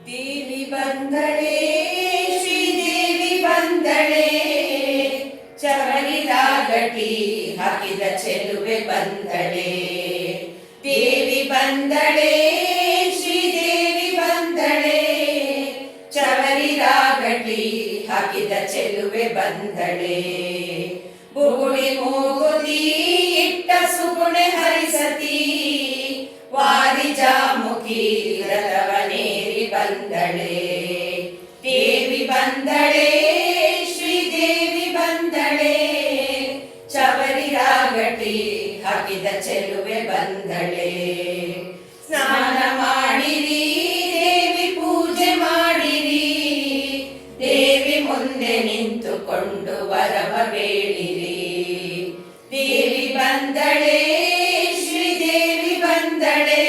ದೇವಿ ಬಂದಳೆ ಶ್ರೀದೇವಿ ಬಂದಳೆ, ಚವರಿರಾಗಟಿ ಹಾಕಿದ ಚೆಲುವೆ ಬಂದಳೆ. ದೇವಿ ಬಂದಳೆ ಶ್ರೀದೇವಿ ಬಂದಳೆ, ಚವರಿರಾಗಟಿ ಹಾಕಿದ ಚೆಲುವೆ ಬಂದಳೆ. ಬುಗುಳಿ ಮೂಗುತಿ ಇಟ್ಟ ಸುಗುಣೆ ಹರಿಸತಿ, ವಾರಿಜಾಮುಖಿ ರಥವನೇರಿ ಬಂದಳೆ. ದೇವಿ ಬಂದಳೆ ಶ್ರೀದೇವಿ ಬಂದಳೆ, ಚವರಿರಾಗಟಿ ಹಾಕಿದ ಚೆಲುವೆ ಬಂದಳೆ. ಸ್ನಾನ ಮಾಡಿರಿ ದೇವಿ ಪೂಜೆ ಮಾಡಿರಿ, ದೇವಿ ಮುಂದೆ ನಿಂತುಕೊಂಡು ವರವ ಬೇಡಿರಿ. ದೇವಿ ಬಂದಳೆ ಶ್ರೀದೇವಿ ಬಂದಳೆ,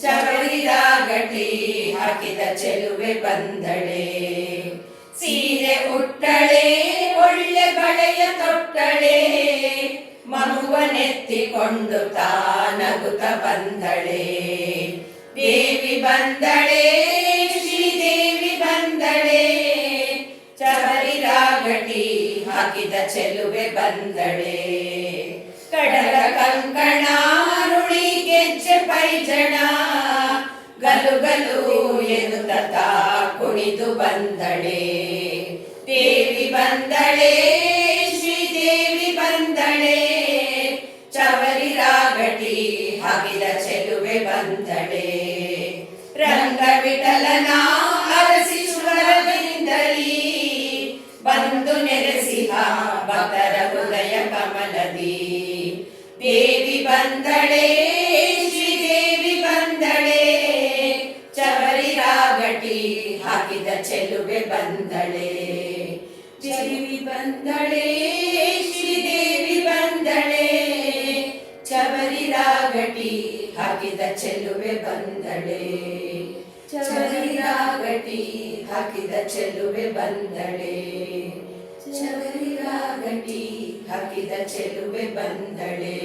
ಚವರಿರಾಗಟಿ ಹಾಕಿದ ಚೆಲುವೆ ಬಂದಳೆ. ಸೀರೆ ಉಟ್ಟಳೆ ಒಳ್ಳೆ ಬಳೆಯ ತೊಟ್ಟಳೆ, ಮಗುವನೆತ್ತಿಕೊಂಡು ತಾನಗುತ್ತ ಬಂದಳೆ. ದೇವಿ ಬಂದಳೆ ಶ್ರೀದೇವಿ ಬಂದಳೆ, ಚವರಿರಾಗಟಿ ಹಾಕಿದ ಚೆಲುವೆ ಬಂದಳೆ. ಕಡಲ ಕಂಕಣ ರುಳಿ ಗೆಜ್ಜೆ ಪೈಜಣ, ಗಲು ಗಲು ಎನ್ನುತ್ತ ಕುಣಿದು ಬಂದಳೆ. ದೇವಿ ಬಂದಳೆ ಶ್ರೀದೇವಿ ಬಂದಳೆ, ಚವರಿರಾಗಟಿ ಹಾಕಿದ ಚೆಲುವೆ ಬಂದಳೆ. ರಂಗ ವಿಠಲನ ಅರಸಿಸುವರದಿಂದಲೀ, ಬಂದು ನೆರೆಸಿಹ ಭಕ್ತರ ಹೃದಯ ಕಮಲದಿ. ದೇವಿ ಬಂದಳೆ ಶ್ರೀದೇವಿ ಬಂದಳೆ, ಚವರಿರಾಗಟಿ ಹಾಕಿದ ಚೆಲುವೆ ಬಂದಳೆ. ದೇವಿ ಬಂದಳೆ ಶ್ರೀದೇವಿ ಬಂದಳೆ, ಚವರಿರಾಗಟಿ ಹಾಕಿದ ಚೆಲುವೆ ಬಂದಳೆ. ಚವರಿರಾಗಟಿ ಹಾಕಿದ ಚೆಲುವೆ ಬಂದಳೆ. ಚವರಿರಾಗಟಿ ಹಾಕಿದ ಚೆಲುವೆ ಬಂದಳೆ.